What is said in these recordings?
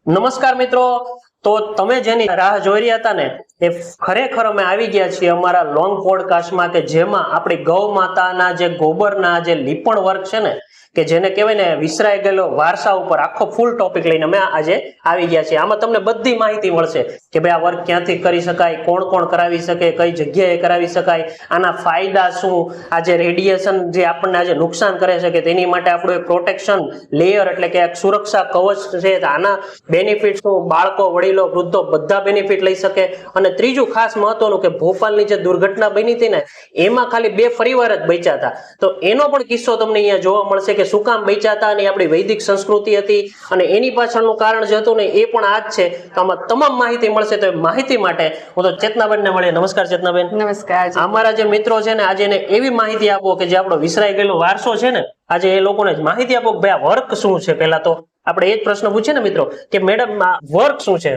નમસ્કાર મિત્રો, તો તમે જેની રાહ જોઈ રહ્યા હતા ને એ ખરેખર અમે આવી ગયા છીએ અમારા લોંગ પોડકાસ્ટમાં કે જેમાં આપણી ગૌ માતાના જે ગોબરના જે લીપણ વર્ક છે ને કે જેને કહેવાય ને વિસરાઈ ગયેલો વારસા ઉપર આખો ફૂલ ટોપિક લઈને અમે આજે આવી ગયા છીએ. આમાં તમને બધી માહિતી મળશે કે ભાઈ આ વર્ક ક્યાંથી કરી શકાય, કોણ કોણ કરાવી શકે, કઈ જગ્યાએ કરાવી શકાય, આના ફાયદા શું, આ જે રેડિયેશન જે આપણને આજે નુકસાન કરે છે કે તેની માટે આપણું એક પ્રોટેક્શન લેયર એટલે કે એક સુરક્ષા કવચ છે, આના બેનિફિટ શું, બાળકો, વડીલો, વૃદ્ધો બધા બેનિફિટ લઈ શકે. અને ત્રીજું ખાસ મહત્વનું કે ભોપાલની જે દુર્ઘટના બની હતી ને એમાં ખાલી 2 પરિવાર જ બચ્યા હતા, તો એનો પણ કિસ્સો તમને અહીંયા જોવા મળશે કે શું કામ બચ્યા હતા અને આપણી વૈદિક સંસ્કૃતિ હતી અને એની પાછળનું કારણ જે હતું ને એ પણ આ જ છે. તો આમાં તમામ માહિતી મળશે. તો એ માહિતી માટે હું તો ચેતનાબેન ને મળીએ. નમસ્કાર ચેતનાબેન. નમસ્કાર. અમારા જે મિત્રો છે ને આજે એને એવી માહિતી આપો કે જે આપણો વિસરાઈ ગયેલો વારસો છે ને આજે એ લોકોને માહિતી આપો કે ભાઈ આ વર્ક શું છે. પહેલા તો આપણે એ જ પ્રશ્ન પૂછીએ ને મિત્રો કે મેડમ આ વર્ક શું છે?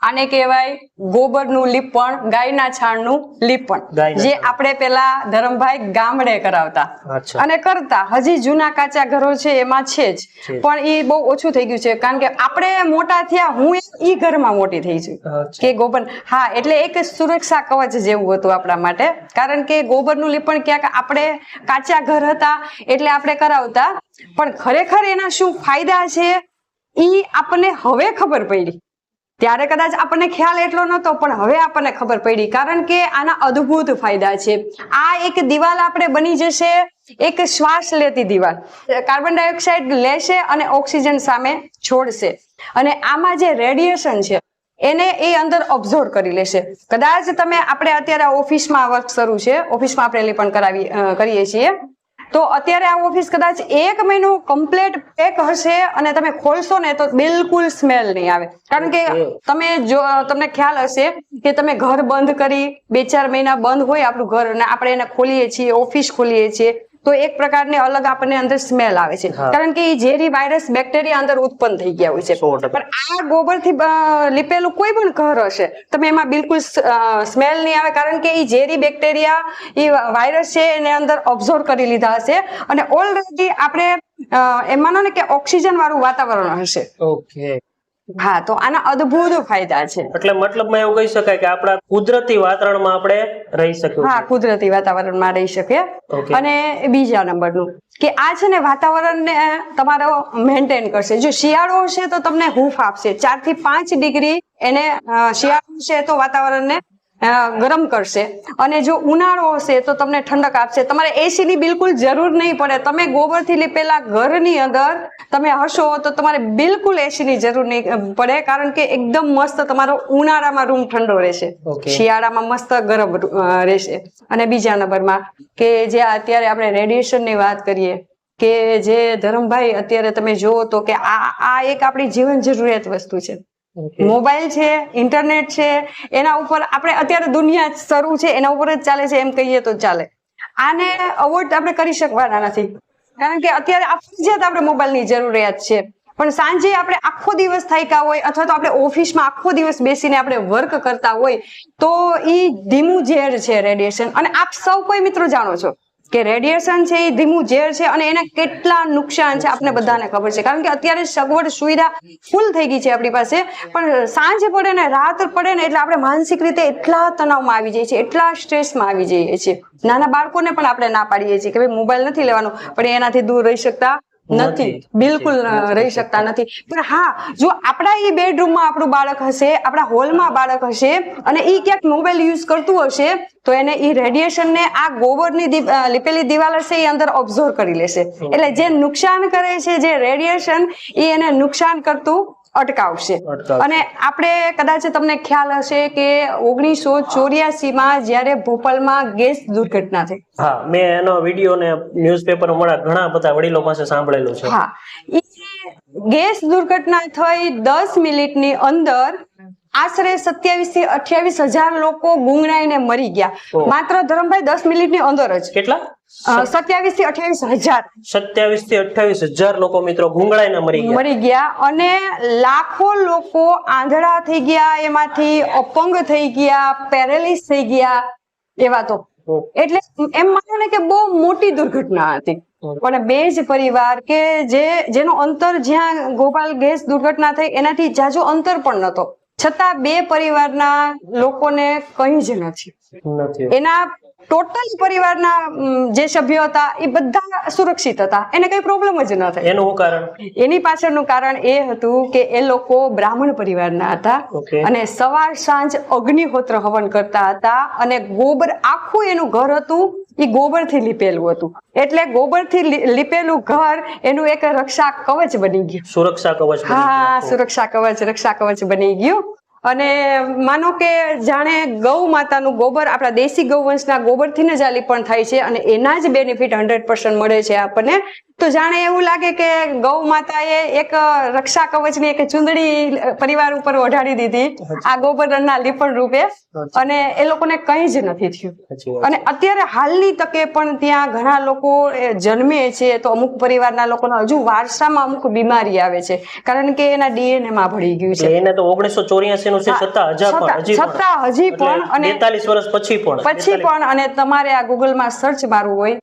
આને કહેવાય ગોબરનું લીપણ, ગાયના છાણનું લીપણ, જે આપણે પેલા ધરમભાઈ ગામડે કરાવતા અને કરતા. હજી જૂના કાચા ઘરો છે એમાં છે જ, પણ એ બહુ ઓછું થઈ ગયું છે કારણ કે આપણે મોટા થયા, હું ઈ ઘરમાં મોટી થઈ છું કે ગોબર. હા, એટલે એક સુરક્ષા કવચ જેવું હતું આપણા માટે, કારણ કે ગોબરનું લીપણ ક્યાંક આપણે કાચા ઘર હતા એટલે આપણે કરાવતા, પણ ખરેખર એના શું ફાયદા છે ઈ આપણને હવે ખબર પડી. ત્યારે કદાચ આપણને ખ્યાલ એટલો નહોતો, પણ હવે આપણને ખબર પડી, કારણ કે આના અદ્ભુત ફાયદા છે. આ એક દિવાલ આપણે બની જશે, એક શ્વાસ લેતી દિવાલ, કાર્બન ડાયોક્સાઇડ લેશે અને ઓક્સિજન સામે છોડશે, અને આમાં જે રેડિયેશન છે એને એ અંદર ઓબ્ઝર્વ કરી લેશે. કદાચ તમે આપણે અત્યારે ઓફિસમાં વર્ક શરૂ છે, ઓફિસમાં આપણે લીપણ કરીએ છીએ, તો અત્યારે આ ઓફિસ કદાચ 1 મહિનો કમ્પ્લીટ પેક હશે અને તમે ખોલશો ને તો બિલકુલ સ્મેલ નહીં આવે, કારણ કે તમને ખ્યાલ હશે કે તમે ઘર બંધ કરી 2-4 મહિના બંધ હોય આપણું ઘર અને આપણે એને ખોલીએ છીએ, ઓફિસ ખોલીએ છીએ, તો એક પ્રકારની અલગ આપણને અંદર સ્મેલ આવે છે, કારણ કે એ ઝેરી વાયરસ, બેક્ટેરિયા અંદર ઉત્પન્ન થઈ ગયા હોય છે. પણ આ ગોબરથી લીપેલું કોઈ પણ ઘર હશે તમે એમાં બિલકુલ સ્મેલ નહીં આવે, કારણ કે એ ઝેરી બેક્ટેરિયા, એ વાયરસ છે એને અંદર ઓબ્ઝર્વ કરી લીધા હશે અને ઓલરેડી આપણે એમ માનો ને કે ઓક્સિજન વાળું વાતાવરણ હશે. ઓકે. હા, તો આના અદ્ભુત ફાયદા છે. એટલે મતલબમાં એવું કહી શકાય કે આપણા કુદરતી વાતાવરણમાં આપણે રહી શકીએ. હા, કુદરતી વાતાવરણમાં રહી શકીએ. અને બીજા નંબરનું કે આ છે ને વાતાવરણને તમારો મેન્ટેન કરશે. જો શિયાળો હશે તો તમને હૂંફ આપશે, 4 થી 5 ડિગ્રી એને શિયાળો હશે તો વાતાવરણને ગરમ કરશે, અને જો ઉનાળો હશે તો તમને ઠંડક આપશે. તમારે એસી ની બિલકુલ જરૂર નહીં પડે. તમે ગોબરથી લીપેલા ઘરની અંદર તમે હશો તો તમારે બિલકુલ એસી ની જરૂર નહીં પડે, કારણ કે એકદમ મસ્ત તમારો ઉનાળામાં રૂમ ઠંડો રહેશે, શિયાળામાં મસ્ત ગરમ રહેશે. અને બીજા નંબરમાં કે જે અત્યારે આપણે રેડિયેશન ની વાત કરીએ કે જે ધરમભાઈ અત્યારે તમે જુઓ તો કે આ એક આપણી જીવન જરૂરિયાત વસ્તુ છે. મોબાઈલ છે, ઇન્ટરનેટ છે, એના ઉપર આપણે અત્યારે દુનિયા શરૂ છે એના ઉપર જ ચાલે છે એમ કહીએ તો ચાલે. આને અવોઇડ આપણે કરી શકવાના નથી, કારણ કે અત્યારે ફરજિયાત આપણે મોબાઈલની જરૂરિયાત છે. પણ સાંજે આપણે આખો દિવસ થાક્યા હોય અથવા તો આપણે ઓફિસમાં આખો દિવસ બેસીને આપણે વર્ક કરતા હોય તો એ ધીમું ઝેર છે રેડિયેશન, અને આપ સૌ કોઈ મિત્રો જાણો છો કે રેડિયેશન છે એ ધીમું ઝેર છે અને એના કેટલા નુકસાન છે આપને બધાને ખબર છે, કારણ કે અત્યારે સગવડ સુવિધા ફૂલ થઈ ગઈ છે આપણી પાસે, પણ સાંજ પડે ને રાત પડે ને એટલે આપણે માનસિક રીતે એટલા તણાવમાં આવી જઈએ છીએ, એટલા સ્ટ્રેસમાં આવી જઈએ છીએ. નાના બાળકોને પણ આપણે ના પાડીએ છીએ કે ભાઈ મોબાઈલ નથી લેવાનો, પણ એનાથી દૂર રહી શકતા નથી, બિલકુલ રહી શકતા નથી. પણ હા, જો આપણા એ બેડરૂમમાં આપણું બાળક હશે, આપણા હોલમાં બાળક હશે અને એ ક્યાંક મોબાઈલ યુઝ કરતું હશે તો એને એ રેડિયેશન ને આ ગોબરની લીપેલી દિવાલ હશે એ અંદર ઓબ્ઝર્વ કરી લેશે, એટલે જે નુકસાન કરે છે જે રેડિયેશન એ એને નુકસાન કરતું અટકાવશે. અને આપણે કદાચ તમને ખ્યાલ હશે કે 1984માં જ્યારે ભોપાલમાં ગેસ દુર્ઘટના થઈ. હા, મેં એનો વિડીયો ને ન્યૂઝપેપર મળ્યા ઘણા બધા વડીલો પાસે સાંભળેલું છે. હા, એ ગેસ દુર્ઘટના થઈ 10 મિનિટની અંદર આશરે 27 થી 28,000 લોકો ગુંગળાઈને મરી ગયા. માત્ર ધરમભાઈ 10 મિનિટની અંદર જ. કેટલા? 27 થી 28,000. 27 થી 28,000 લોકો મિત્રો ગુંગળાઈને મરી ગયા, અને લાખો લોકો આંધળા થઈ ગયા, એમાંથી અપંગ થઈ ગયા, પેરેલિસ થઈ ગયા. એવા તો એટલે એમ માનો ને કે બહુ મોટી દુર્ઘટના હતી. પણ બે જ પરિવાર કે જેનો અંતર જ્યાં ગોપાલ ગેસ દુર્ઘટના થઈ એનાથી જાજો અંતર પણ નતો, છતાં બે પરિવારના લોકોને કઈ જ નથી. એના ટોટલ પરિવારના જે સભ્યો હતા એ બધા સુરક્ષિત હતા, એને કઈ પ્રોબ્લેમ જ ન થઈ. એનું કારણ? એની પાછળનું કારણ એ હતું કે એ લોકો બ્રાહ્મણ પરિવારના હતા અને સવાર સાંજ અગ્નિહોત્ર હવન કરતા હતા અને ગોબર આખું એનું ઘર હતું એ ગોબર થી લીપેલું હતું. એટલે ગોબર થી લીપેલું ઘર એનું એક રક્ષા કવચ બની ગયું. સુરક્ષા કવચ. હા, રક્ષા કવચ બની ગયું. અને માનો કે જાણે ગૌ માતાનું ગોબર, આપણા દેશી ગૌવંશના ગોબરથી જ આ લીપણ થાય છે અને એના જ બેનિફિટ 100% મળે છે આપણને. તો જાણે એવું લાગે કે ગૌ માતાએ એક રક્ષા કવચની એક ચૂંદડી પરિવાર ઉપર ઓઢાડી દીધી આ ગોબરના લીપણ રૂપે, અને એ લોકોને કંઈ જ નથી થયું. અને અત્યારે હાલની તકે પણ ત્યાં ઘણા લોકો જન્મે છે તો અમુક પરિવારના લોકોને હજુ વારસામાં અમુક બીમારી આવે છે, કારણ કે એના DNA માં ભળી ગયું છે. એને તો 1984 નું છે, છતાં હજી પણ અને 43 વર્ષ પછી પણ અને તમારે આ ગૂગલમાં સર્ચ મારવું હોય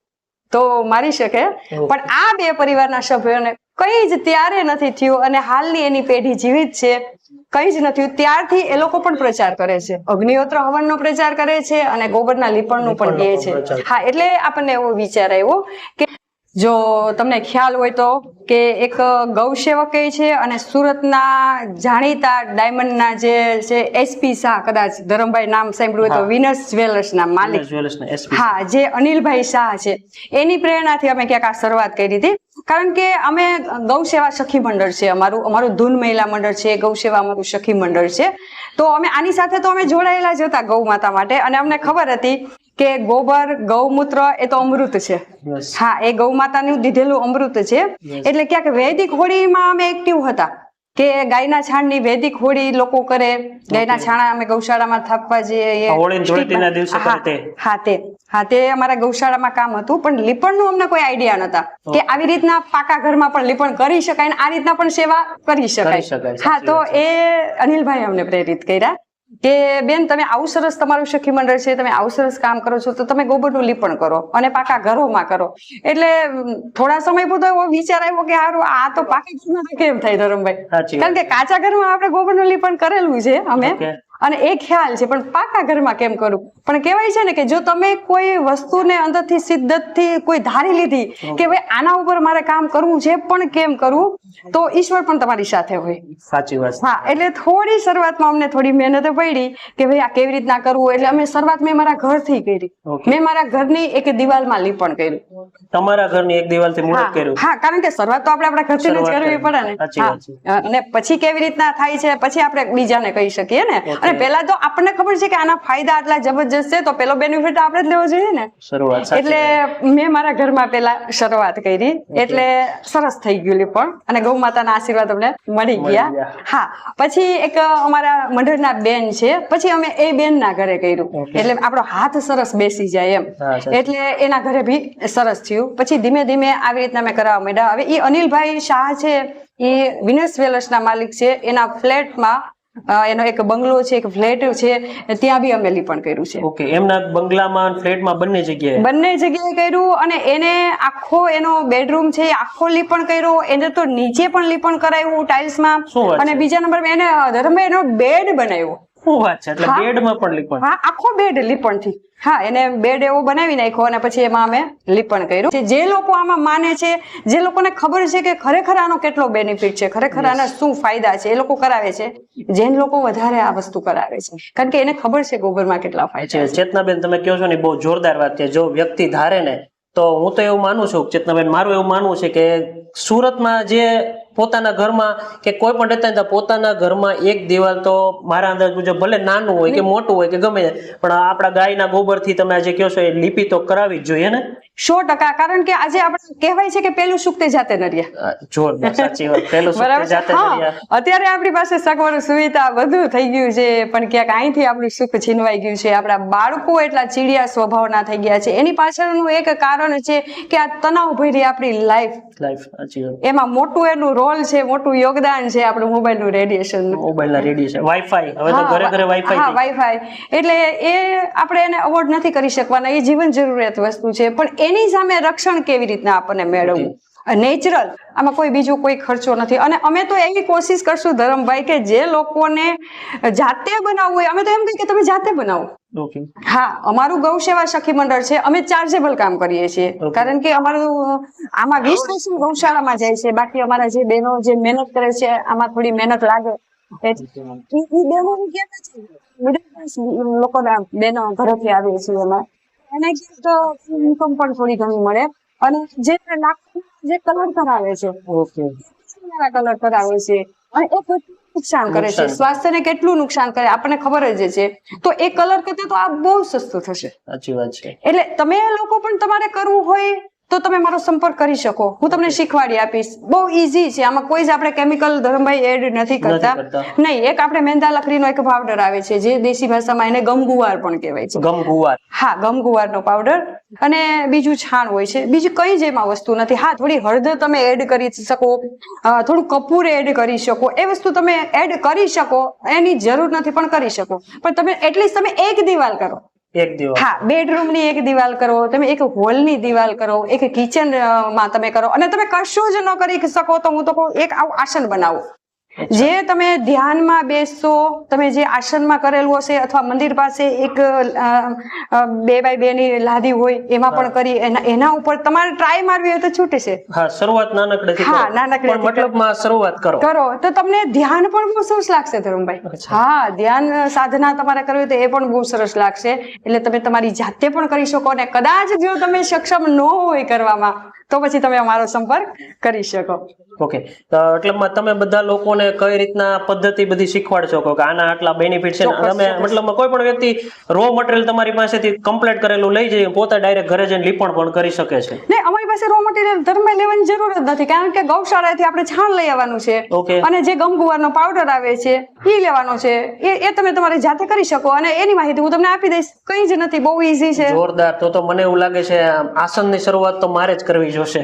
તો મારી શકે. પણ આ બે પરિવારના સભ્યોને કઈ જ ત્યારે નથી થયું અને હાલની એની પેઢી જીવિત છે, કઈ જ નથી. ત્યારથી એ લોકો પણ પ્રચાર કરે છે, અગ્નિહોત્ર હવનનો પ્રચાર કરે છે અને ગોબરના લીપણનું પણ કહે છે. હા, એટલે આપણને એવો વિચાર આવ્યો કે જો તમને ખ્યાલ હોય તો કે એક ગૌસેવક છે અને સુરતના જાણીતા ડાયમંડના જે છે SP શાહ, કદાચ ધરમભાઈ નામ સાંભળ્યું હોય તો વિનસ જ્વેલર્સના માલિક, હા, જે અનિલભાઈ શાહ છે, એની પ્રેરણાથી અમે ક્યાંક આ શરૂઆત કરી હતી. કારણ કે અમે ગૌસેવા સખી મંડળ છે અમારું ધૂન મહિલા મંડળ છે, ગૌસેવા અમારું સખી મંડળ છે. તો અમે આની સાથે તો અમે જોડાયેલા જ હતા ગૌ માતા માટે, અને અમને ખબર હતી કે ગોબર ગૌમૂત્ર એ તો અમૃત છે. હા, એ ગૌ માતાનું દીધેલું અમૃત છે. એટલે ક્યાંક વૈદિક હોળીમાં અમે એક્ટિવ હતા કે ગાયના છાણની વૈદિક હોળી લોકો કરે, ગાયના છાણા અમે ગૌશાળામાં થાપવા જઈએ. હા, તે અમારા ગૌશાળામાં કામ હતું. પણ લીપણનું અમને કોઈ આઈડિયા નતા કે આવી રીતના પાકા ઘરમાં પણ લીપણ કરી શકાય ને આ રીતના પણ સેવા કરી શકાય. હા, તો એ અનિલભાઈ અમને પ્રેરિત કર્યા કે બેન, તમે આવું સરસ તમારું સખી મંડળ છે, તમે આવું સરસ કામ કરો છો, તો તમે ગોબરનું લીપણ કરો અને પાકા ઘરોમાં કરો. એટલે થોડા સમય પૂરતો એવો વિચાર આવ્યો કે હારું, આ તો પાકા ઘરમાં કેમ થાય ધરમભાઈ, કારણ કે કાચા ઘરમાં આપણે ગોબરનું લીપણ કરેલું છે અમે, અને એ ખ્યાલ છે, પણ પાકા ઘરમાં કેમ કરું. પણ કહેવાય છે ને કે જો તમે કોઈ વસ્તુને અંદરથી સિદ્ધતથી કોઈ ધારી લીધી કે ભાઈ આના ઉપર મારે કામ કરવું છે, પણ કેમ કરવું, તો ઈશ્વર પણ તમારી સાથે હોય. સાચી વાત. હા, એટલે થોડી શરૂઆતમાં અમને થોડી મહેનત પડી કે ભાઈ આ કેવી રીતના કરવું. એટલે અમે શરૂઆત મેં મારા ઘરથી કરી. મેં મારા ઘરની એક દિવાલમાં લીપણ કર્યું. તમારા ઘરની એક દિવાલથી મુહૂર્ત કર્યું? હા, કારણ કે શરૂઆત તો આપણે આપણા ઘરથી જ કરવી પડે ને. અને પછી કેવી રીતના થાય છે પછી આપણે બીજાને કહી શકીએ ને. અને પહેલા તો આપણને ખબર છે કે આના ફાયદા આટલા જબરજસ્ત છે, તો પેલો બેનિફિટ આપણે જ લેવો જોઈએ ને. એટલે મેં મારા ઘરમાં પેલા શરૂઆત કરી, એટલે સરસ થઈ ગયું લીપણ અને ગૌ માતાના આશીર્વાદ અમને મળી ગયા. હા, પછી એક અમારા મંડળના બેન છે, પછી અમે એ બેનના ઘરે કર્યું, એટલે આપણો હાથ સરસ બેસી જાય એમ. એટલે એના ઘરે બી સરસ થયું. પછી ધીમે ધીમે આવી રીતના અમે કરાવવા માંડ્યા. હવે એ અનિલભાઈ શાહ છે, એ વિનસ જ્વેલર્સના માલિક છે, એના ફ્લેટમાં એનો એક બંગલો છે, એક ફ્લેટ છે, ત્યાં બી અમે લીપણ કર્યું છે. ઓકે, એમના બંગલામાં ફ્લેટમાં બંને જગ્યાએ કર્યું. અને એને આખો એનો બેડરૂમ છે આખો લીપણ કર્યો. એને તો નીચે પણ લીપણ કરાવ્યું ટાઇલ્સમાં. અને બીજા નંબર એને ધરમભાઈ એનો બેડ બનાવ્યો. શું વાત છે? એટલે બેડમાં પણ લીપણ? હા, આખો બેડ લીપણથી. હા, એને બેડ એવો બનાવી નાખ્યો અને પછી એમાં અમે લીપણ કર્યું. જે લોકો આમાં માને છે, જે લોકોને ખબર છે કે ખરેખર આનો કેટલો બેનિફિટ છે, ખરેખર આના શું ફાયદા છે, એ લોકો કરાવે છે. જૈન લોકો વધારે આ વસ્તુ કરાવે છે, કારણ કે એને ખબર છે ગોબરમાં કેટલા ફાયદા છે. ચેતનાબેન, તમે કહો છો ને બહુ જોરદાર વાત છે. જો વ્યક્તિ ધારે ને, તો હું તો એવું માનું છું ચેતનાબેન, મારું એવું માનવું છે કે સુરતમાં જે પોતાના ઘરમાં કે કોઈ પણ રહેતા પોતાના ઘરમાં એક દિવાલ તો મારા અંદાજ મુજબ ભલે નાનું હોય કે મોટું હોય કે ગમે, પણ આપણા ગાયના ગોબરથી તમે આજે કહો છો એ લીપી તો કરાવી જ જોઈએ ને. 100%. કારણ કે આજે આપણે કહેવાય છે કે પેલું સુખ તે જાતે નર્યા. જોરદાર, સાચી વાત. પેલું સુખ તે જાતે નર્યા. અત્યારે આપણી પાસે સગવડ સુવિધા બધું થઈ ગયું છે, પણ ક્યાંક અહીંથી આપણું સુખ છીનવાઈ ગયું છે. આપણા બાળકો એટલા ચીડિયા સ્વભાવના થઈ ગયા છે. એની પાછળનું એક કારણ છે કે આ તણાવ ભરી આપણી લાઈફ, એમાં મોટું એનું રોલ રોલ છે, મોટું યોગદાન છે આપણું મોબાઈલ નું રેડિયેશન. મોબાઈલ ના રેડિયેશન, વાઈફાઈ, હવે તો ઘરે ઘરે વાઈફાઈ. હા, વાઈફાઈ. એટલે એ આપણે એને અવોઇડ નથી કરી શકવાના, એ જીવન જરૂરિયાત વસ્તુ છે. પણ એની સામે રક્ષણ કેવી રીતના આપણને મેળવવું, નેચરલ, આમાં કોઈ બીજો કોઈ ખર્ચો નથી. અને અમે તો એવી કોશિશ કરશું ધરમભાઈ કે જે લોકોને જાતે બનાવવું હોય, અમે તો એમ કહીએ કે તમે જાતે બનાવો. હા, અમારું ગૌ સેવા સખી મંડળ છે, અમે ચાર્જેબલ કામ કરીએ છીએ. કારણ કે અમારું આમાં 20% ગૌશાળામાં જાય છે, બાકી અમારા જે બહેનો જે મહેનત કરે છે આમાં થોડી મહેનત લાગે. લોકો બહેનો ઘરેથી આવે છે એમાં એને ઇન્કમ પણ થોડી ઘણી મળે. અને જે જે કલર કરાવે છે, કલર કરાવે છે, અને એ કેટલું નુકસાન કરે છે, સ્વાસ્થ્યને કેટલું નુકસાન કરે આપણને ખબર જ છે. તો એ કલર કરતા તો આ બહુ સસ્તું થશે. સાચી વાત છે. એટલે તમે લોકો પણ તમારે કરવું હોય તો તમે મારો સંપર્ક કરી શકો, હું તમને શીખવાડી આપીશ. બહુ ઈઝી છે, આમાં કોઈ જ આપણે કેમિકલ ધરમભાઈ એડ નથી કરતા. નહીં, એક આપણે મેંદા લકડીનો એક પાવડર આવે છે જે દેશી ભાષામાં એને ગમગુવાર પણ કહેવાય છે. ગમગુવાર? હા, ગમગુવારનો પાવડર. અને બીજું છાણ હોય છે, બીજું કઈ જ એમાં વસ્તુ નથી. હા, થોડી હળદર તમે એડ કરી શકો, થોડું કપૂર એડ કરી શકો, એ વસ્તુ તમે એડ કરી શકો, એની જરૂર નથી પણ કરી શકો. પણ તમે એટલીસ્ટ તમે એક દિવાલ કરો. એક દિવાલ? હા, બેડરૂમ ની એક દિવાલ કરો, તમે એક હોલ ની દિવાલ કરો, એક કિચન માં તમે કરો. અને તમે કશું જ ન કરી શકો તો હું તો કહું એક આવું આસન બનાવો. જે તમે ધ્યાનમાં બેસશો, તમે જે આસનમાં કરેલું હશે અથવા મંદિર પાસે એક 2x2 ની લાદી હોય એમાં પણ કરી એના ઉપર તમારે ટ્રાય મારવી હોય તો છૂટે છે. હા, શરૂઆત નાનકડેથી. હા, નાનકડેથી મતલબમાં શરૂઆત કરો તો તમને ધ્યાન પણ બહુ સરસ લાગશે ધરમભાઈ. હા, ધ્યાન સાધના તમારે કરવી તો એ પણ બહુ સરસ લાગશે. એટલે તમે તમારી જાતે પણ કરી શકો. અને કદાચ જો તમે સક્ષમ ન હોય કરવામાં તો પછી તમે અમારો સંપર્ક કરી શકો. ઓકે, એટલે તમે બધા લોકોને કઈ રીતના પદ્ધતિ બધી શીખવાડશો કે આના આટલા બેનિફિટ છે? તમે મતલબ કોઈ પણ વ્યક્તિ રો મટીરિયલ તમારી પાસેથી કમ્પ્લીટ કરેલું લઈ જઈએ, પોતે ડાયરેક્ટ ઘરે જઈને લીપણ પણ કરી શકે છે? નહીં, અમારી પાસે રો મટીરિયલ ધરમભાઈ લેવાની જરૂર જ નથી, કારણ કે ગૌશાળાથી આપણે છાણ લઈ આવવાનું છે અને જે ગમગુવારનો પાવડર આવે છે એ લેવાનો છે. એ તમે તમારી જાતે કરી શકો અને એની માહિતી હું તમને આપી દઈશ. કઈ જ નથી, બહુ ઈઝી છે. જોરદાર. તો મને એવું લાગે છે આસનની શરૂઆત તો મારે જ કરવી જોશે.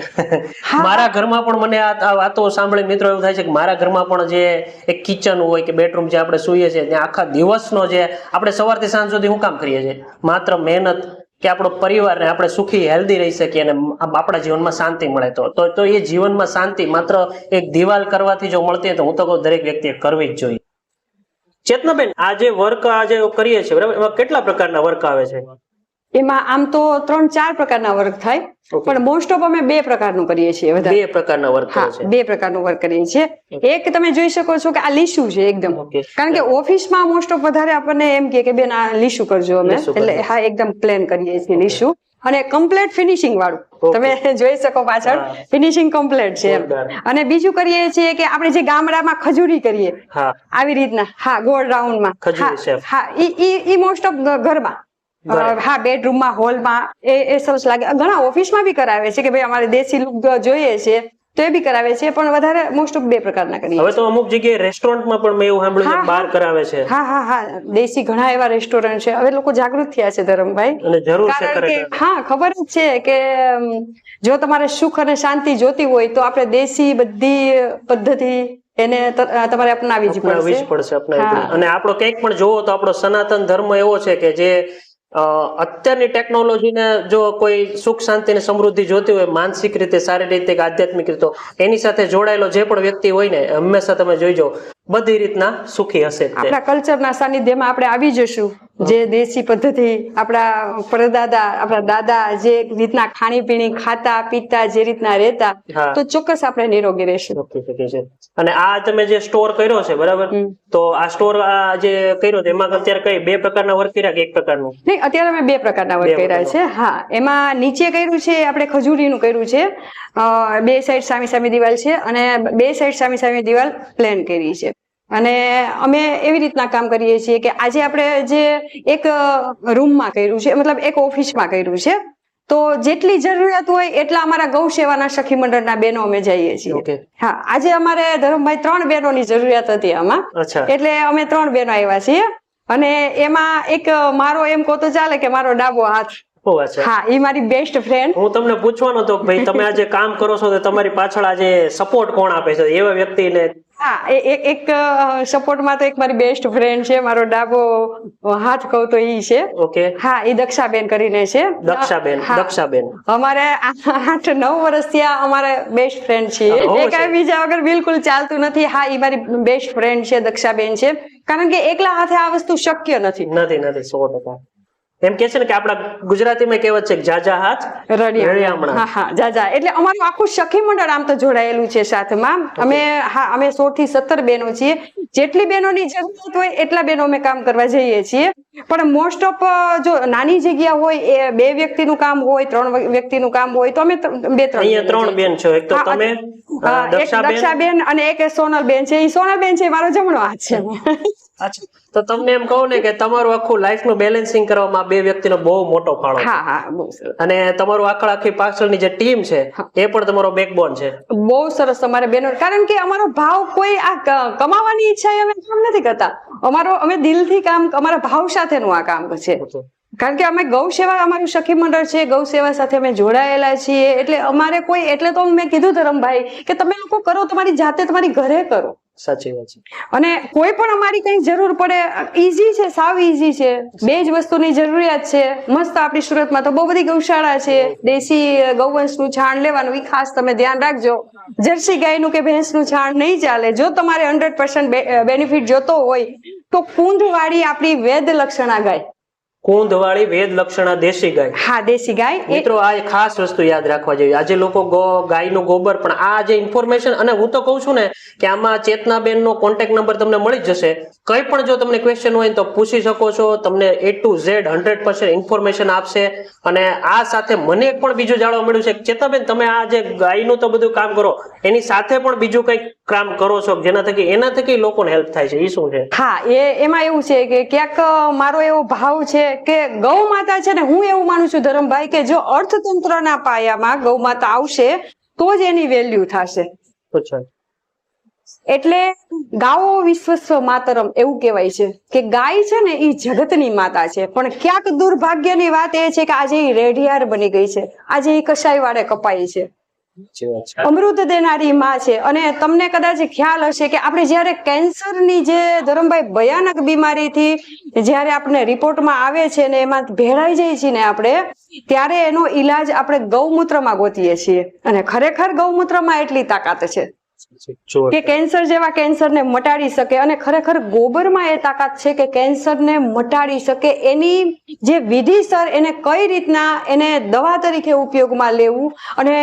મારા ઘરમાં પણ મને આ વાતો સાંભળી મિત્રો એવું થાય છે કે મારા ઘરમાં પણ જે એક કિચન હોય કે બેડરૂમ જે આપણે સૂઈએ છીએ ત્યાં આખા દિવસનો જે આપણે સવારથી સાંજ સુધી હું કામ કરીએ છીએ, માત્ર મહેનત કે આપણો પરિવારને આપણે સુખી હેલ્ધી રહી શકીએ અને આપણા જીવનમાં શાંતિ મળે. તો એ જીવનમાં શાંતિ માત્ર એક દિવાલ કરવાથી જો મળતી હોય તો હું તો કહું દરેક વ્યક્તિએ કરવી જ જોઈએ. ચેતનાબેન, આ જે વર્ક આજે કરીએ છીએ બરાબર, એમાં કેટલા પ્રકારના વર્ક આવે છે? એમાં આમ તો 3-4 પ્રકારના વર્ક થાય, પણ મોસ્ટ ઓફ અમે 2 પ્રકારનું કરીએ છીએ. 2 પ્રકારના વર્ક કરે છે? 2 પ્રકારનું વર્ક કરીએ છીએ. એક તમે જોઈ શકો છો કે આ લીસું છે એકદમ, કારણ કે ઓફિસમાં મોસ્ટ ઓફ વધારે આપણને એમ કે બેન આ લીસું કરજો અમે, એટલે હા એકદમ પ્લેન કરીએ છીએ લીસું. અને કમ્પ્લીટ ફિનિશિંગ વાળું તમે જોઈ શકો પાછળ ફિનિશિંગ કમ્પ્લીટ છે. અને બીજું કરીએ છીએ કે આપણે જે ગામડામાં ખજૂરી કરીએ આવી રીતના, હા, ગોળ રાઉન્ડમાં. હા, ઈ મોસ્ટ ઓફ ઘરમાં, હા, બેડરૂમમાં, હોલમાં એ સરસ લાગે. ઘણા ઓફિસમાં બી કરાવે છે કે ભાઈ અમારે દેશી લુક જોઈએ છે તો એ બી કરાવે છે, પણ વધારે મોસ્ટ ઓફ 2 પ્રકારના કરીએ. હવે તો અમુક જગ્યાએ રેસ્ટોરન્ટમાં પણ મેં એવું સાંભળ્યું છે બહાર કરાવે છે. હા, દેશી ઘણા એવા રેસ્ટોરન્ટ છે. હવે લોકો જાગૃત થયા છે ધરમભાઈ, અને જરૂર છે કારણ કે હા ખબર જ છે કે જો તમારે સુખ અને શાંતિ જોતી હોય તો આપણે દેશી બધી પદ્ધતિ એને તમારે અપનાવી જ પડશે. અને આપણો કંઈક પણ જોવો તો આપણો સનાતન ધર્મ એવો છે કે જે અત્યારની ટેકનોલોજીને જો કોઈ સુખ શાંતિ ને સમૃદ્ધિ જોતી હોય, માનસિક રીતે, શારીરિક રીતે, આધ્યાત્મિક રીતે, એની સાથે જોડાયેલો જે પણ વ્યક્તિ હોય ને હંમેશા તમે જોઈજો બધી રીતના સુખી હશે. આપણા કલ્ચરના સાનિધ્યમાં આપણે આવી જશું. જે દેશી પદ્ધતિ આપણા પરદાદા, આપણા દાદા જે રીતના ખાણીપીણી ખાતા પીતા, જે રીતના રહેતા, તો ચોક્કસ આપણે નિરોગી રહેશું. અને આ તમે જે સ્ટોર કર્યો છે બરાબર, તો આ સ્ટોર જે કર્યો છે એમાં અત્યારે કઈ 2 પ્રકારના વર્ક કર્યા કે 1 પ્રકારનું? નહીં, અત્યારે અમે 2 પ્રકારના વર્ક કર્યા છે. હા, એમાં નીચે કર્યું છે આપણે ખજૂરીનું કર્યું છે. 2 સાઈડ સામી સામી દિવાલ છે અને 2 સાઈડ સામી સામી દિવાલ પ્લેન કરી છે. અને અમે એવી રીતના કામ કરીએ છીએ કે આજે આપણે જે એક રૂમમાં કર્યું છે, મતલબ એક ઓફિસમાં કર્યું છે, તો જેટલી જરૂરિયાત હોય એટલા અમારા ગૌ સેવાના સખી મંડળના બહેનો અમે જઈએ છીએ. હા, આજે અમારે ધરમભાઈ 3 બહેનોની જરૂરિયાત હતી આમાં, એટલે અમે 3 બહેનો આવ્યા છીએ. અને એમાં એક મારો એમ કહો તો ચાલે કે મારો ડાબો હાથ ઓ અચ્છા, હા, એ મારી બેસ્ટ ફ્રેન્ડ. હું તમને પૂછવાનો હતો કે ભાઈ તમે આજે કામ કરો છો તો તમારી પાછળ આજે સપોર્ટ કોણ આપે છે એવા વ્યક્તિને? હા, એક સપોર્ટમાં તો એક મારી બેસ્ટ ફ્રેન્ડ છે, મારો ડાબો હાથ કહું તો ઈ છે. ઓકે, હા, એ દક્ષાબેન કરીને છે. દક્ષાબેન. હા. દક્ષાબેન અમારે 8-9 વર્ષથી આ અમારે બેસ્ટ ફ્રેન્ડ છે. હો એ છે. કાંઈ બીજા વગર બિલકુલ ચાલતું નથી. હા, એ મારી બેસ્ટ ફ્રેન્ડ છે, દક્ષાબેન છે. કારણ કે એકલા હાથે આ વસ્તુ શક્ય નથી. નથી 100%. એમ કે છે ને કે આપણા ગુજરાતીમાં કહેવત છે કે જાજા હાથ રળિયામણા. હા, હા, જા. એટલે અમારું આખું સખી મંડળ આમ તો જોડાયેલું છે સાથમાં. અમે 16 થી 17 બહેનો છીએ. જેટલી બહેનોની જરૂરત હોય એટલા બહેનો અમે કામ કરવા જઈએ છીએ. પણ મોસ્ટ ઓફ જો નાની જગ્યા હોય, એ 2 વ્યક્તિનું કામ હોય, 3 વ્યક્તિનું કામ હોય, તો અમે 2-3 અહીંયા 3 બેન છો, એક તો હા, તમે એક દક્ષાબેન અને એક સોનલબેન છે. એ સોનલબેન છે મારો જમણો હાથ છે. અચ્છા, તો તમને એમ કહું ને કે તમારું આખું લાઈફનું બેલેન્સિંગ કરવામાં 2 વ્યક્તિનો બહુ મોટો ફાળો છે. હા, હા, બહુ સરસ. અને તમારું આખી પાછળની જે ટીમ છે એ પણ તમારો બેકબોન છે. બહુ સરસ અમારે બહેનો, કારણ કે અમારો ભાવ કોઈ આ કમાવાની ઈચ્છા અમે કામ નથી કરતા. અમે દિલથી કામ, અમારા ભાવ સાથેનું આ કામ છે. કારણ કે અમે ગૌ સેવા, અમારું સખી મંડળ છે, ગૌ સેવા સાથે અમે જોડાયેલા છીએ. એટલે અમારે કોઈ, એટલે તો મેં કીધું ધરમભાઈ કે તમે લોકો કરો તમારી જાતે, તમારી ઘરે કરો. સાચી વાત છે. અને કોઈ પણ અમારી કઈ જરૂર પડે, ઈઝી છે, સાવ ઈઝી છે. 2 જ વસ્તુની જરૂરિયાત છે. મસ્ત આપણી સુરતમાં તો બહુ બધી ગૌશાળા છે. દેશી ગૌવંશનું છાણ લેવાનું, એ ખાસ તમે ધ્યાન રાખજો. જર્સી ગાયનું કે ભેંસનું છાણ નહીં ચાલે. જો તમારે 100% બેનિફિટ જોતો હોય તો કુંધવાળી આપણી વેદ લક્ષણા ગાય, કુંધવાળી વેદ લક્ષણા દેશી ગાય. હા, દેશી ગાય. મિત્રો આ એક ખાસ વસ્તુ યાદ રાખવા જેવી. આજે લોકો ગાયનું ગોબર, પણ આ જે ઇન્ફોર્મેશન, અને હું તો કહું છું ને કે આમાં ચેતનાબેન નો કોન્ટેક્ટ નંબર તમને મળી જ જશે. કઈ પણ જો તમને ક્વેશ્ચન હોય તો પૂછી શકો છો. તમને A to Z 100% ઇન્ફોર્મેશન આપશે. અને આ સાથે મને એક પણ બીજું જાણવા મળ્યું છે કે ચેતનાબેન, તમે આ જે ગાયનું તો બધું કામ કરો, એની સાથે પણ બીજું કંઈક કામ કરો છો જેના થકી લોકોને હેલ્પ થાય છે, એ શું છે? હા, એમાં એવું છે કે ક્યાંક મારો એવો ભાવ છે કે ગૌ માતા છે ને, હું એવું માનું છું ધરમભાઈ કે જો અર્થતંત્રના પાયામાં ગૌ માતા આવશે તો જ એની વેલ્યુ થશે. એટલે ગાવો વિશ્વસ્વ માતરમ એવું કહેવાય છે કે ગાય છે ને એ જગતની માતા છે. પણ ક્યાંક દુર્ભાગ્યની વાત એ છે કે આજે એ રેઢિયાર બની ગઈ છે. આજે એ કસાઈ વાળે કપાઈ છે. અમૃત દેનારી માં છે. અને તમને કદાચ ખ્યાલ હશે કે આપણે જયારે કેન્સરની જે ધરમભાઈ ભયાનક બીમારીથી જયારે આપણે રિપોર્ટમાં આવે છે ને એમાં ભેળાઈ જાય છે ને આપણે, ત્યારે એનો ઈલાજ આપણે ગૌમૂત્રમાં ગોતીએ છીએ. અને ખરેખર ગૌમૂત્રમાં એટલી તાકાત છે કે કેન્સર જેવા કેન્સરને મટાડી શકે. અને ખરેખર ગોબરમાં એ તાકાત છે કે કેન્સરને મટાડી શકે. એની જે વિધિસર એને કઈ રીતના એને દવા તરીકે ઉપયોગમાં લેવું. અને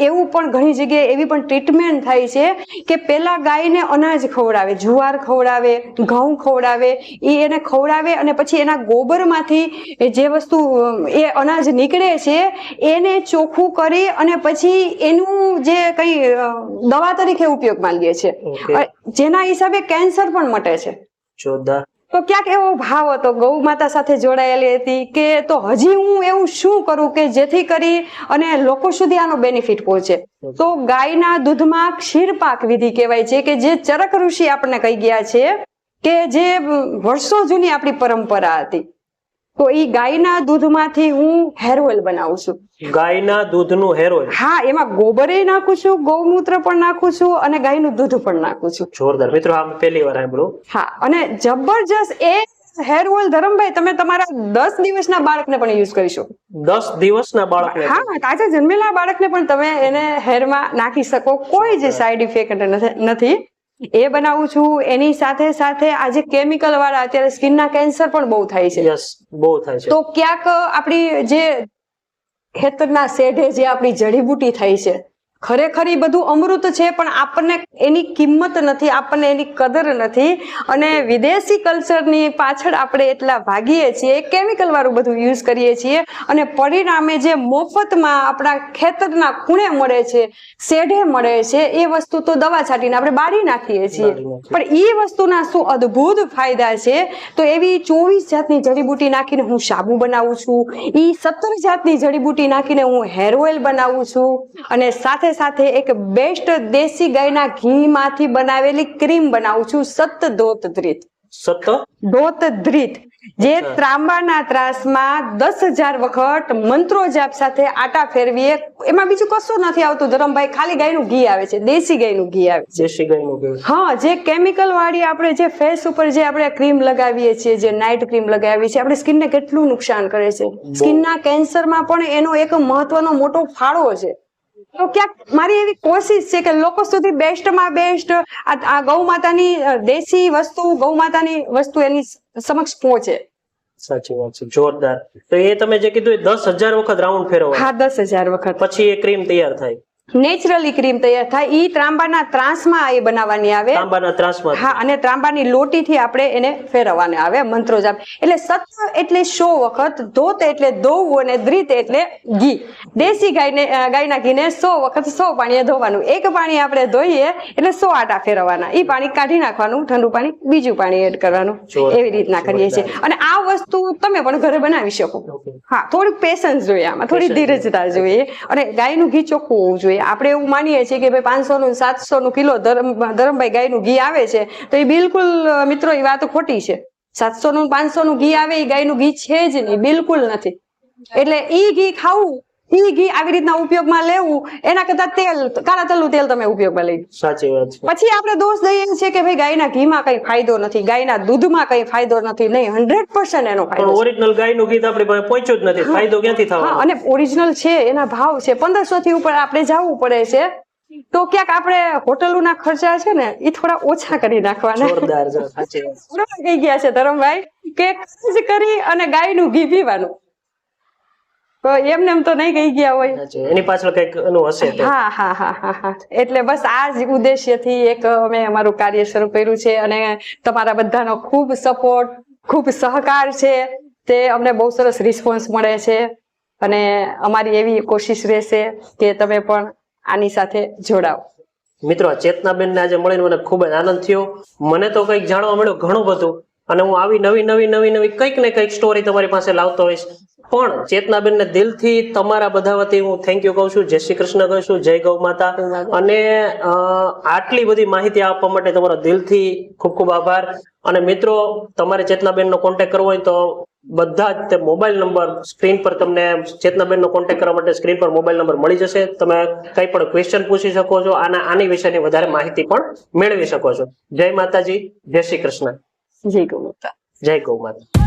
એવું પણ ઘણી જગ્યાએ એવી પણ ટ્રીટમેન્ટ થાય છે કે પેલા ગાયને અનાજ ખવડાવે, જુવાર ખવડાવે, ઘઉં ખવડાવે, એને ખવડાવે અને પછી એના ગોબરમાંથી જે વસ્તુ એ અનાજ નીકળે છે એને ચોખ્ખું કરી અને પછી એનું જે કઈ દવા તરીકે ઉપયોગમાં લે છે. જેના હિસાબે કેન્સર પણ મટે છે. તો ક્યાંક એવો ભાવ હતો, ગૌ માતા સાથે જોડાયેલી હતી કે તો હજી હું એવું શું કરું કે જેથી કરી અને લોકો સુધી આનો બેનિફિટ પહોંચે. તો ગાયના દૂધમાં ક્ષીરપાક વિધિ કહેવાય છે કે જે ચરક ઋષિ આપણને કહી ગયા છે કે જે વર્ષો જૂની આપણી પરંપરા હતી. તો એ ગાયના દૂધમાંથી હું હેર ઓઇલ બનાવું છું. ગાયના દૂધનું હેર ઓઇલ? હા, એમાં ગોબરે નાખું છું, ગૌમૂત્ર પણ નાખું છું અને ગાયનું દૂધ પણ નાખું છું. જોરદાર. મિત્રો આ પહેલી વાર સાંભળ્યું. હા, અને જબરજસ્ત એ હેર ઓઇલ ધરમભાઈ તમે તમારા 10 દિવસના બાળકને પણ યુઝ કરી શકો. 10 દિવસના બાળકને? હા, તાજા જન્મેલા બાળકને પણ તમે એને હેરમાં નાખી શકો. કોઈ જ સાઈડ ઇફેક્ટ નથી. એ બનાવું છું. એની સાથે સાથે આજે કેમિકલ વાળા અત્યારે સ્કિનના કેન્સર પણ બહુ થાય છે. યસ, બહુ થાય છે. તો ક્યાંક આપણી જે ખેતરના શેઢે જે આપણી જડીબુટી થાય છે, ખરેખર એ બધું અમૃત છે, પણ આપણને એની કિંમત નથી, આપણને એની કદર નથી. અને વિદેશી કલ્ચરની પાછળ આપણે એટલા ભાગીએ છીએ, કેમિકલ વાળું બધું યુઝ કરીએ છીએ અને પરિણામે જે મફતમાં આપણા ખેતરના ખૂણે મળે છે, શેઢે મળે છે, એ વસ્તુ તો દવા છાંટીને આપણે બાળી નાખીએ છીએ. પણ એ વસ્તુના શું અદ્ભુત ફાયદા છે. તો એવી 24 જાતની જડીબુટી નાખીને હું સાબુ બનાવું છું. એ 17 જાતની જડીબુટી નાખીને હું હેર ઓઇલ બનાવું છું. અને સાથે એક બેસ્ટ દેશી ગાયના ઘી માંથી બનાવેલી ક્રીમ બનાવું છું, સતદોત ધ્રિત. જે ત્રાંબાના ત્રાસમાં 10,000 વખત મંત્રો જાપ સાથે આટા ફેરવીએ. એમાં બીજું કશું નથી આવતું ધરમભાઈ, ખાલી ગાયનું ઘી આવે છે, દેશી ગાયનું ઘી આવે છે. દેશી ગાયનું ઘી. હા, જે કેમિકલ વાળી આપણે જે ફેસ ઉપર જે આપણે ક્રીમ લગાવીએ છીએ, જે નાઇટ ક્રીમ લગાવીએ છીએ, આપણે સ્કિનને કેટલું નુકસાન કરે છે. સ્કિનના કેન્સરમાં પણ એનો એક મહત્વનો મોટો ફાળો છે. તો ક્યાંક મારી એવી કોશિશ છે કે લોકો સુધી બેસ્ટમાં બેસ્ટ આ ગૌ માતાની દેશી વસ્તુ, ગૌ માતાની વસ્તુ એની સમક્ષ પહોંચે. સાચી વાત છે, જોરદાર. તો એ તમે જે કીધું એ 10,000 વખત રાઉન્ડ ફેરવવા. હા, 10,000 વખત. પછી એ ક્રીમ તૈયાર થાય. નેચરલી ક્રીમ તૈયાર થાય. ઈ ત્રાંબાના ત્રાસમાં એ બનાવવાની આવે. તાંબાના ત્રાસમાં. હા, અને ત્રાંબાની લોટીથી આપણે એને ફેરવવાને આવે મંત્રો જાપ. એટલે સત એટલે 100 વખત, ધોત એટલે ધોવું, અને દ્રિત એટલે ઘી. દેશી ગાયના ઘીને 100 વખત 100 પાણીએ ધોવાનું. એક પાણી આપણે ધોઈએ એટલે 100 આટા ફેરવવાના. ઈ પાણી કાઢી નાખવાનું, ઠંડુ પાણી બીજું પાણી એડ કરવાનું. એવી રીતના કરીએ છીએ. અને આ વસ્તુ તમે પણ ઘરે બનાવી શકો. હા, થોડીક પેશન્સ જોઈએ આમાં, થોડી ધીરજતા જોઈએ, અને ગાયનું ઘી ચોખ્ખું હોવું જોઈએ. આપણે એવું માનીએ છીએ કે ભાઈ 500 નું 700 નું કિલો ધરમભાઈ ગાયનું ઘી આવે છે, તો એ બિલકુલ મિત્રો એ વાત ખોટી છે. 700 નું 500 નું ઘી આવે એ ગાયનું ઘી છે જ નહીં, બિલકુલ નથી. એટલે ઈ ઘી ખાવું, ઈ ઘી આવી રીતના ઉપયોગમાં લેવું, એના કરતા તેલ, કાળા તલનું તેલ તમે ઉપયોગમાં લઈ. સાચી વાત છે. પછી આપણે દોષ દઈએ છીએ કે ભાઈ ગાયના ઘીમાં કઈ ફાયદો નથી, ગાયના દૂધમાં કઈ ફાયદો નથી. નહીં, 100% એનો ફાયદો. ઓરિજિનલ ગાયનું ઘી આપણી પાસે પહોંચ્યું જ નથી, ફાયદો ક્યાંથી થવાનો? અને ઓરિજિનલ છે, એના ભાવ છે 1500 થી ઉપર આપણે જવું પડે છે. તો ક્યાંક આપણે હોટલોના ખર્ચા છે ને એ થોડા ઓછા કરી નાખવાના. જોરદાર છે, સાચી વાત. કહી ગયા છે ધરમભાઈ કે ખર્ચ કરી અને ગાયનું ઘી પીવાનું. તો એમને એમ તો નહીં કહી ગયા હોય, એની પાછળ કઈક એનું હશે. હા હા હા હા હા. એટલે બસ આ જ ઉદ્દેશ્યથી એક અમે અમારું કાર્ય શરૂ કર્યું છે, અને તમારા બધાનો ખૂબ સપોર્ટ, ખૂબ સહકાર છે. તે અમને બહુ સરસ રિસ્પોન્સ મળે છે, અને અમારી એવી કોશિશ રહેશે કે તમે પણ આની સાથે જોડાઓ. મિત્રો, ચેતનાબેન ને આજે મળીને મને ખૂબ જ આનંદ થયો. મને તો કંઈક જાણવા મળ્યું ઘણું બધું, અને હું આવી નવી કંઈક ને કંઈક સ્ટોરી તમારી પાસે લાવતો હોઈશ. પણ ચેતનાબેન ને દિલથી તમારા બધા વતી હું થેન્ક યુ કહું છું, જય શ્રી કૃષ્ણ કહું છું, જય ગૌ માતા. અને આટલી બધી માહિતી આપવા માટે તમારો દિલથી ખૂબ ખૂબ આભાર. અને મિત્રો, તમારે ચેતનાબેન નો કોન્ટેક્ટ કરવો હોય તો બધા જ મોબાઈલ નંબર સ્ક્રીન પર, તમને ચેતનાબેન નો કોન્ટેક્ટ કરવા માટે સ્ક્રીન પર મોબાઈલ નંબર મળી જશે. તમે કઈ પણ ક્વેશ્ચન પૂછી શકો છો, આની વિશેની વધારે માહિતી પણ મેળવી શકો છો. જય માતાજી, જય શ્રી કૃષ્ણ, જય ગૌ માતા, જય ગૌ માતા.